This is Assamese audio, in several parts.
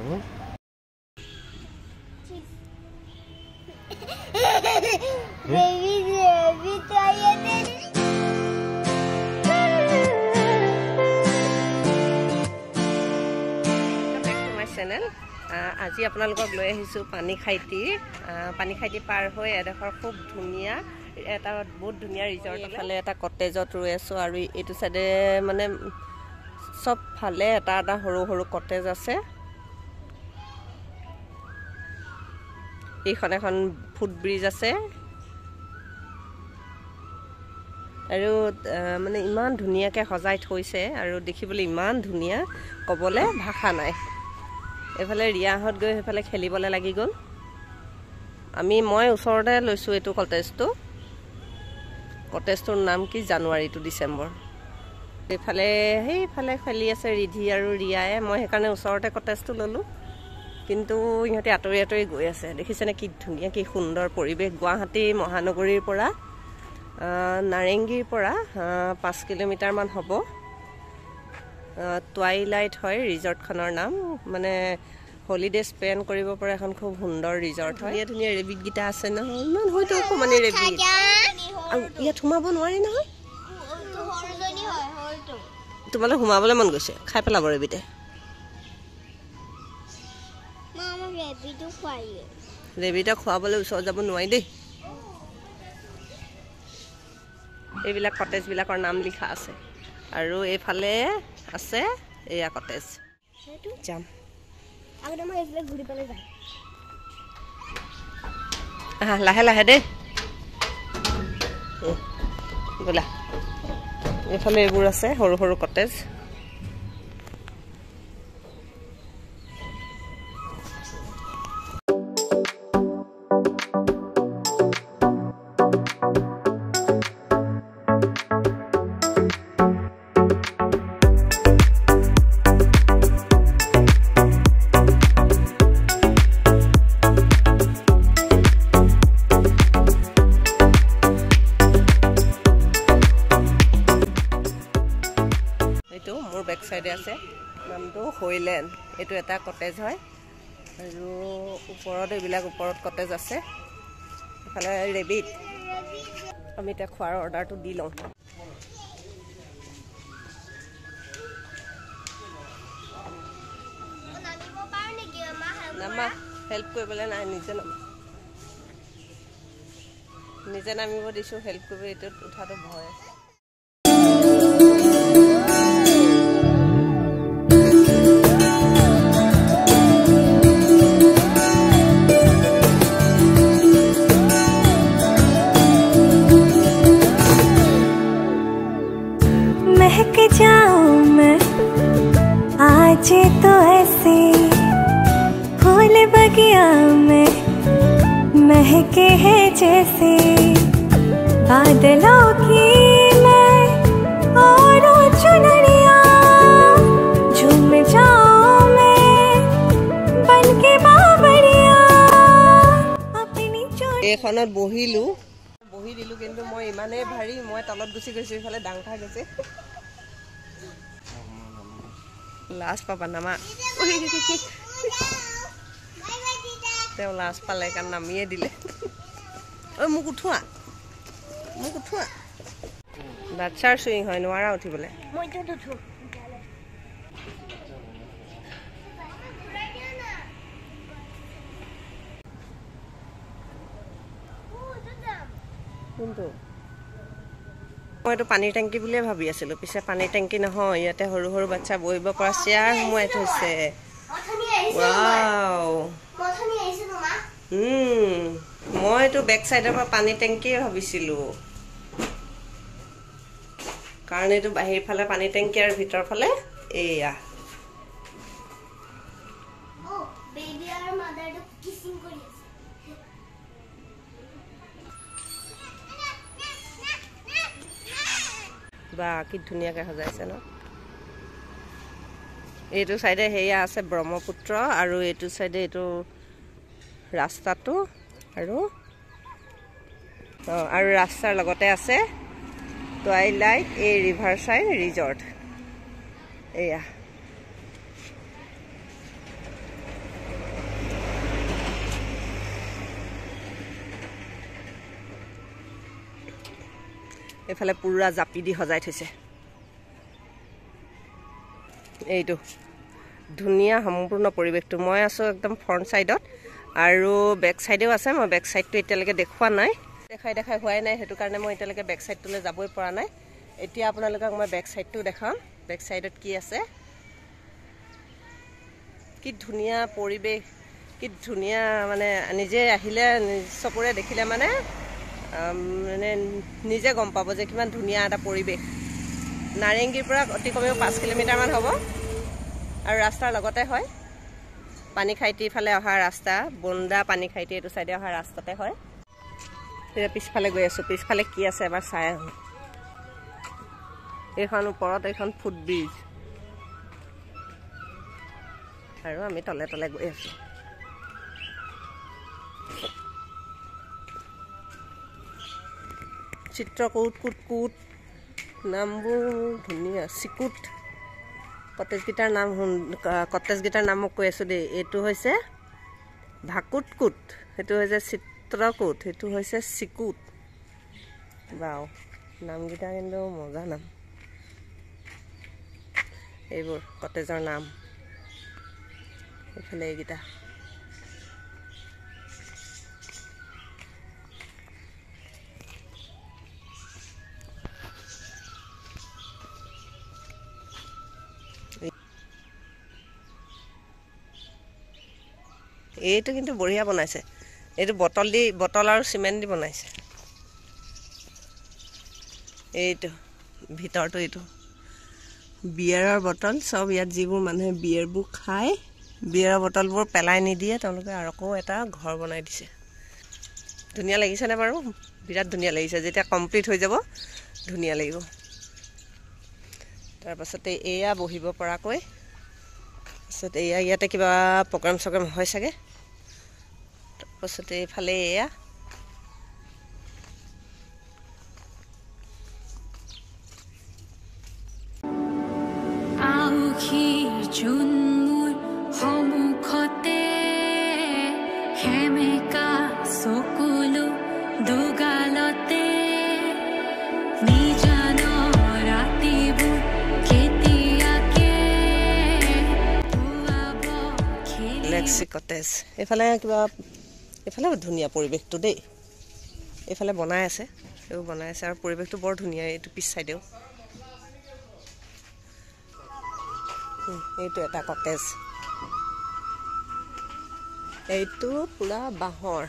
চেনেল আজি আপোনালোকক লৈ আহিছোঁ পানীখাইটি পাৰ হৈ এডোখৰ খুব ধুনীয়া এটা বহুত ধুনীয়া ৰিজৰ্ট ফালে এটা কটেজত ৰৈ আছোঁ আৰু এইটো সাইডে মানে সব ফালে এটা এটা সৰু সৰু কটেজ আছে এইখন এখন ফুট ব্ৰিজ আছে আৰু মানে ইমান ধুনীয়াকৈ সজাই থৈছে আৰু দেখিবলৈ ইমান ধুনীয়া ক'বলৈ ভাষা নাই এফালে ৰিয়াহত গৈ এফালে খেলিবলৈ লাগি গ'ল মই ওচৰতে লৈছোঁ এইটো কটেজটোৰ নাম কি জানুৱাৰী টু ডিচেম্বৰ এইফালে সেইফালে খেলি আছে ৰিধি আৰু ৰিয়ায়ে মই সেইকাৰণে ওচৰতে কটেজটো ল'লোঁ কিন্তু ইহঁতে আঁতৰি আঁতৰি গৈ আছে দেখিছেনে কি ধুনীয়া কি সুন্দৰ পৰিৱেশ গুৱাহাটী মহানগৰীৰ পৰা নাৰেংগীৰ পৰা 5 কিলোমিটাৰমান হ'ব টুৱাইলাইট হয় ৰিজৰ্টখনৰ নাম মানে হলিডে স্পেণ্ড কৰিব পৰা এখন খুব সুন্দৰ ৰিজৰ্ট হয় ধুনীয়া ৰেবিটকেইটা আছে নহয় ইমান হয়তো অকণমানি ৰেবিট আৰু ইয়াত সোমাব নোৱাৰি নহয় তোমালোক সোমাবলৈ মন গৈছে খাই পেলাব ৰেবিটে ৰেবিটক খোৱাবলৈ ওচৰত যাব নোৱাৰি দেই এইবিলাক কটেজবিলাকৰ নাম লিখা আছে আৰু এইফালে আছে এয়া কটেজ যাম লাহে লাহে দেই বোলা এইফালে এইবোৰ আছে সৰু সৰু কটেজ বেক সাইডে আছে নামটো হইলেন এটো এটা কটেজ হয় আৰু ওপৰত এইবিলাক ওপৰত কটেজ আছে এফালে ৰেবিট আমি এটা খোৱাৰ অৰ্ডাৰটো দি লওঁ নামা হেল্প কৰিবলৈ নাই নিজে নামিব দিছোঁ হেল্প কৰিব এইটোত উঠাটো ভয় আছে आज तो ऐसे फूल बगिया में महके हैं जैसे बादलों की मैं और चुनरिया झूम जाऊं मैं बन के बाबरिया अपनी এইখনত বহি দিলোঁ কিন্তু মই ইমানেই ভাৰী মই তলত গুচি গৈছোঁ ইফালে ডাং খাই গৈছে লাষ্ট পাবা নামা তেওঁ লাষ্ট পালে কাৰণ নামিয়ে দিলে ঐ মোক উঠোৱা বাচ্চাৰ চুইং হয় নোৱাৰা উঠিবলৈ কোনটো মইতো পানীৰ টেংকি বুলিয়ে ভাবি আছিলোঁ পিছে পানীৰ টেংকি নহয় ইয়াতে সৰু সৰু বাচ্চা বহিব পৰা চেয়াৰ সোমোৱাই থৈছে ৱাও মইতো বেক চাইডৰ পৰা পানী টেংকিয়ে ভাবিছিলোঁ কাৰণ এইটো বাহিৰ ফালে পানী টেংকি আৰু ভিতৰ ফালে এয়া বা কি ধুনীয়াকৈ সজাইছে ন এইটো সাইডে হেয়া আছে ব্ৰহ্মপুত্ৰ আৰু এইটো সাইডে এইটো ৰাস্তাটো আৰু ৰাস্তাৰ লগতে আছে টুৱাইলাইট এই ৰিভাৰ সাইড ৰিজৰ্ট এয়া এইফালে পুৰা জাপি দি সজাই থৈছে এইটো ধুনীয়া সম্পূৰ্ণ পৰিৱেশটো মই আছোঁ একদম ফ্ৰণ্ট ছাইডত আৰু বেক ছাইডেও আছে মই বেক ছাইডটো এতিয়ালৈকে দেখুওৱা নাই দেখাই হোৱাই নাই সেইটো কাৰণে মই এতিয়ালৈকে বেক ছাইডটোলৈ যাবই পৰা নাই এতিয়া আপোনালোকক মই বেক ছাইডটো দেখাম বেক ছাইডত কি আছে কি ধুনীয়া পৰিৱেশ কি ধুনীয়া মানে নিজে আহিলে চকুৰে দেখিলে মানে নিজে গম পাব যে কিমান ধুনীয়া এটা পৰিৱেশ নাৰেংগীৰ পৰা অতি কমেও 5 কিলোমিটাৰমান হ'ব আৰু ৰাস্তাৰ লগতে হয় পানীখাইটি ফালে অহা ৰাস্তা বন্দা পানীখাইটি এইটো চাইডে অহা ৰাস্তাতে হয় এতিয়া পিছফালে গৈ আছোঁ পিছফালে কি আছে এবাৰ চাই আহোঁ এইখন ওপৰত এইখন ফুট ব্ৰিজ আৰু আমি তলে তলে গৈ আছোঁ চিত্ৰকূট কুটকুট নামবোৰ ধুনীয়া চিকুট কটেজকেইটাৰ নাম মোক কৈ আছোঁ দেই এইটো হৈছে ভাকুটকুট সেইটো হৈছে চিত্ৰকূট সেইটো হৈছে চিকুট বাও নামকেইটা কিন্তু মজা নাম এইবোৰ কটেজৰ নাম এইফালে এইকেইটা এইটো কিন্তু বঢ়িয়া বনাইছে এইটো বটল আৰু চিমেণ্ট দি বনাইছে এইটো ভিতৰটো এইটো বিয়াৰৰ বটল চব ইয়াত যিবোৰ মানুহে বিয়াৰবোৰ খায় বিয়াৰৰ বটলবোৰ পেলাই নিদিয়ে তেওঁলোকে আৰু আকৌ এটা ঘৰ বনাই দিছে ধুনীয়া লাগিছেনে বাৰু বিৰাট ধুনীয়া লাগিছে যেতিয়া কমপ্লিট হৈ যাব ধুনীয়া লাগিব তাৰপাছতে এয়া বহিব পৰাকৈ তাৰপাছত এয়া ইয়াতে কিবা প্ৰগ্ৰাম চগ্ৰাম হয় চাগে তাৰপাছতে এইফালে এয়া সন্মুখতে সেমেকা চকুলো দুগালতে নিজান ৰাতিবোৰ কেতিয়াকে লেক্সি কটেজ এইফালে কিবা এইফালে ধুনীয়া পৰিৱেশটো দেই এইফালে বনাই আছে এইবোৰ বনাই আছে আৰু পৰিৱেশটো বৰ ধুনীয়া এইটো পিছ চাইডেও এইটো এটা কটেজ এইটো পুৰা বাঁহৰ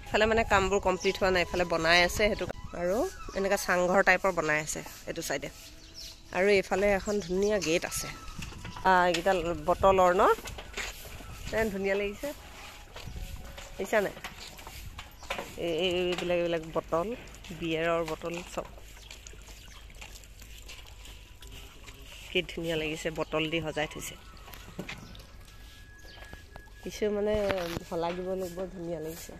ইফালে মানে কামবোৰ কমপ্লিট হোৱা নাই ইফালে বনাই আছে সেইটো আৰু এনেকুৱা চাংঘৰ টাইপৰ বনাই আছে এইটো চাইডে আৰু এইফালে এখন ধুনীয়া গেট আছে এইকেইটা বটলৰ ন ধুনীয়া লাগিছে দেখিছা নাই এইবিলাক বটল বিয়েৰৰ বটল চব কি ধুনীয়া লাগিছে বটল দি সজাই থৈছে কিছু মানে লাগিব বৰ ধুনীয়া লাগিছে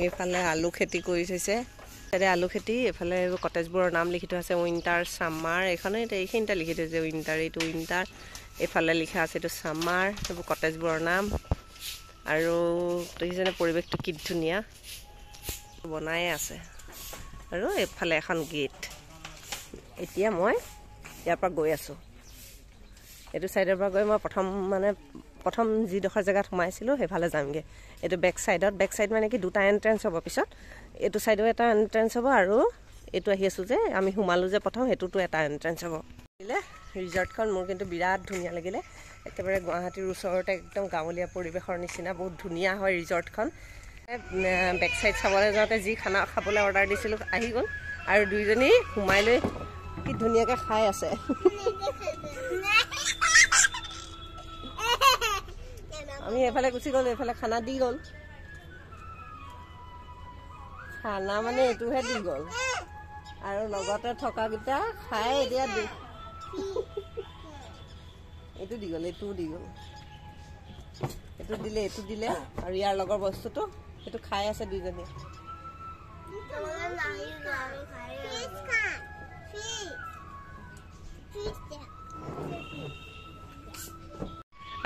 এইফালে আলু খেতি কৰি থৈছে আলু খেতি এইফালে কটেজবোৰৰ নাম লিখি থোৱা আছে উইণ্টাৰ ছামাৰ এইখিনিতে লিখি থৈছে উইণ্টাৰ এইটো উইণ্টাৰ এইফালে লিখা আছে এইটো ছামাৰ এইবোৰ কটেজবোৰৰ নাম আৰু দেখিছেনে পৰিৱেশটো কি ধুনীয়া বনাই আছে আৰু এইফালে এখন গেট এতিয়া মই ইয়াৰ পৰা গৈ আছোঁ এইটো চাইডৰ পৰা গৈ মই প্ৰথম যিডোখৰ জেগাত সোমাইছিলোঁ সেইফালে যামগৈ এইটো বেক চাইড মানে কি দুটা এণ্ট্ৰেঞ্চ হ'ব পিছত এইটো চাইডো এটা এণ্ট্ৰেঞ্চ হ'ব আৰু এইটো আহি আছোঁ যে আমি সোমালোঁ যে প্ৰথম সেইটোতো এটা এণ্ট্ৰেঞ্চ হ'ব ৰিজৰ্টখন মোৰ কিন্তু বিৰাট ধুনীয়া লাগিলে একেবাৰে গুৱাহাটীৰ ওচৰতে একদম গাঁৱলীয়া পৰিৱেশৰ নিচিনা বহুত ধুনীয়া হয় ৰিজৰ্টখন বেক চাইড চাবলৈ যাওঁতে যি খানা খাবলৈ অৰ্ডাৰ দিছিলোঁ আহি গ'ল আৰু দুইজনী সোমাই লৈ কি ধুনীয়াকৈ খাই আছে আমি এইফালে গুচি গ'লোঁ এইফালে খানা দি গ'ল খানা মানে এইটোহে দি গ'ল আৰু লগতে থকাকেইটা খাই এতিয়া এইটো দি গ'ল এইটোও দি গ'ল এইটো দিলে আৰু ইয়াৰ লগৰ বস্তুটো সেইটো খাই আছে দুইজনীয়ে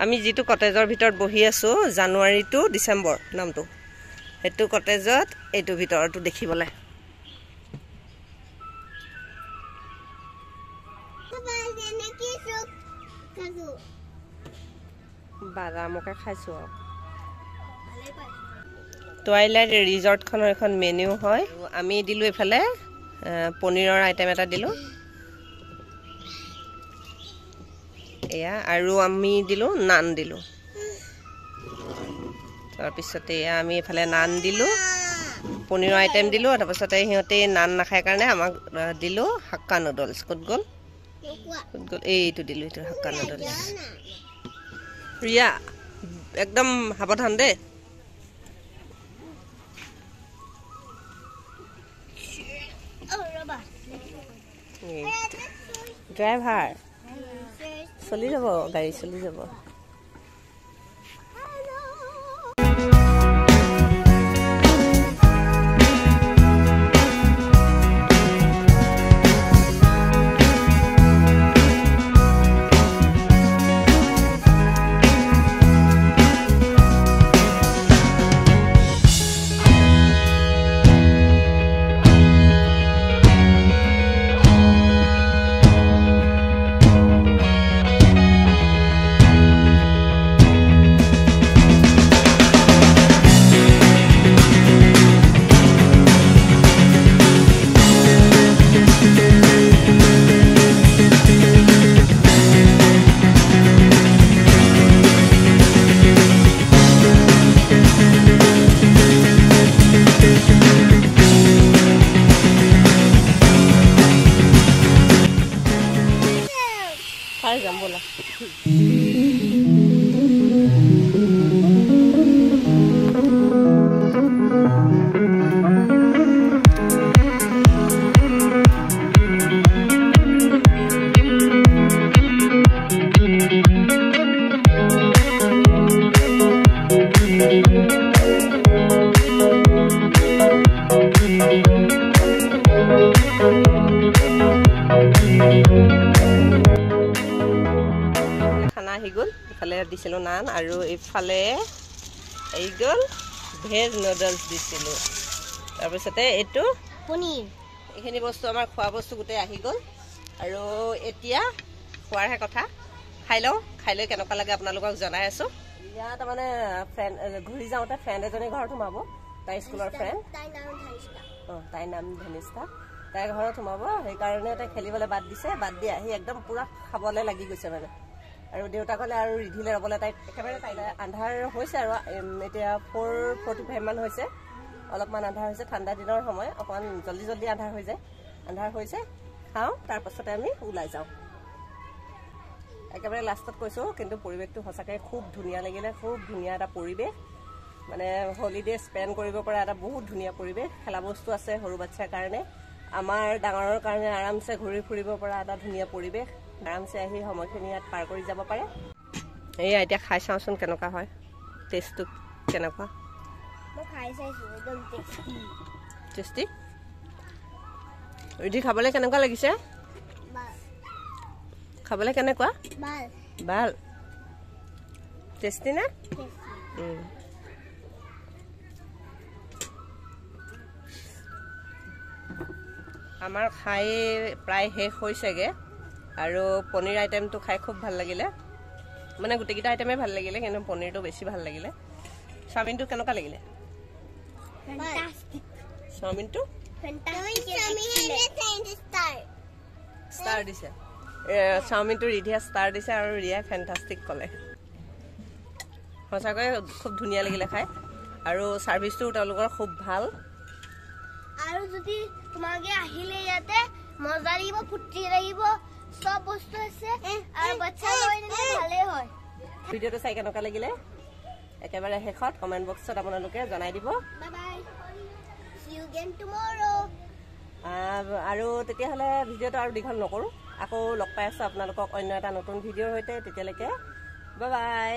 আমি যিটো কটেজৰ ভিতৰত বহি আছোঁ জানুৱাৰী টু ডিচেম্বৰ নামটো সেইটো কটেজত এইটো ভিতৰটো দেখিবলৈ বাদামকে খাইছোঁ আৰু টুৱাইলাইট ৰিজৰ্টখনৰ এখন মেনিউ হয় আমি দিলোঁ এইফালে পনীৰৰ আইটেম এটা দিলোঁ এয়া আৰু আমি দিলোঁ নান দিলোঁ তাৰপিছতে এয়া আমি এইফালে নান দিলোঁ পনীৰৰ আইটেম দিলোঁ তাৰপিছতে সিহঁতে নান নাখায় কাৰণে আমাক দিলোঁ হাক্কা নুডলছ ক'ত গ'ল এইটো দিলোঁ এইটো হাক্কা নুডলছ ৰিয়া একদম সাৱধান দেই ড্ৰাইভাৰ চলি যাব গাড়ী চলি যাব যাম ব'লা খানা আহি গ'ল ইফালে দিছিলোঁ নান আৰু ইফালে আহি গ'ল ভেজ নুডলছ দিছিলোঁ তাৰপিছতে এইটো পনীৰ এইখিনি বস্তু আমাৰ খোৱা বস্তু গোটেই আহি গ'ল আৰু এতিয়া খোৱাৰহে কথা খাই লওঁ খাই লৈ কেনেকুৱা লাগে আপোনালোকক জনাই আছোঁ ইয়াত তাৰমানে ফ্ৰেণ্ড ঘূৰি যাওঁতে ফ্ৰেণ্ড এজনী ঘৰত সোমাব তাই স্কুলৰ ফ্ৰেণ্ড তাইৰ নাম ধনিষ্ঠা তাইৰ ঘৰত সোমাব সেইকাৰণে তাই খেলিবলৈ বাদ দিছে বাদ দি আহি একদম পূৰা খাবলৈ লাগি গৈছে মানে আৰু দেউতাকলে আৰু ৰিধিলে ৰ'বলৈ তাই একেবাৰে তাইলৈ আন্ধাৰ হৈছে আৰু এতিয়া 4:45 মান হৈছে অলপমান আন্ধাৰ হৈছে ঠাণ্ডা দিনৰ সময় অকণমান জল্দি জল্দি আন্ধাৰ হৈ যায় আন্ধাৰ হৈছে খাওঁ তাৰপাছতে আমি ওলাই যাওঁ একেবাৰে লাষ্টত কৈছোঁ কিন্তু পৰিৱেশটো সঁচাকৈ খুব ধুনীয়া লাগিলে খুব ধুনীয়া এটা পৰিৱেশ মানে হলিডে স্পেণ্ড কৰিব পৰা এটা বহুত ধুনীয়া পৰিৱেশ খেলা বস্তু আছে সৰু বাচ্ছাৰ কাৰণে আমাৰ ডাঙৰৰ কাৰণে আৰামছে ঘূৰি ফুৰিব পৰা এটা ধুনীয়া পৰিৱেশ আৰামছে আহি সময়খিনি ইয়াত পাৰ কৰি যাব পাৰে এয়া এতিয়া খাই চাওঁচোন কেনেকুৱা হয় টেষ্টটো কেনেকুৱা টেষ্টি ৰিধি খাবলৈ কেনেকুৱা লাগিছে খাবলৈ কেনেকুৱা ভাল টেষ্টি নে আমাৰ খাই প্ৰায় শেষ হৈছেগৈ আৰু পনীৰ আইটেমটো খাই খুব ভাল লাগিলে মানে গোটেইকেইটা আইটেমেই ভাল লাগিলে কিন্তু পনীৰটো বেছি ভাল লাগিলে চাওমিনটো কেনেকুৱা লাগিলে চাওমিনটো ষ্টাৰ দিছে চাওমিনটো ৰিধিয়া ষ্টাৰ দিছে আৰু ৰিয়াই ফেণ্টাষ্টিক ক'লে সঁচাকৈ খুব ধুনীয়া লাগিলে খাই আৰু ছাৰ্ভিচটো তেওঁলোকৰ খুব ভাল আৰু যদি তোমাকে আহিলে ইয়াতে মজা লাগিব ফুটি লাগিব সব বস্তু আছে আৰু বাচ্চা লৈ ভালে হয় ভিডিঅ'টো চাই কেনেকুৱা লাগিলে একেবাৰে শেষত কমেণ্ট বক্সত আপোনালোকে জনাই দিব বাই বাই সি ইউ এগেইন টুমৰো আৰু তেতিয়াহ'লে ভিডিঅ'টো আৰু দীঘল নকৰোঁ আকৌ লগ পাই আছোঁ আপোনালোকক অন্য এটা নতুন ভিডিঅ'ৰ সৈতে তেতিয়ালৈকে বাই বাই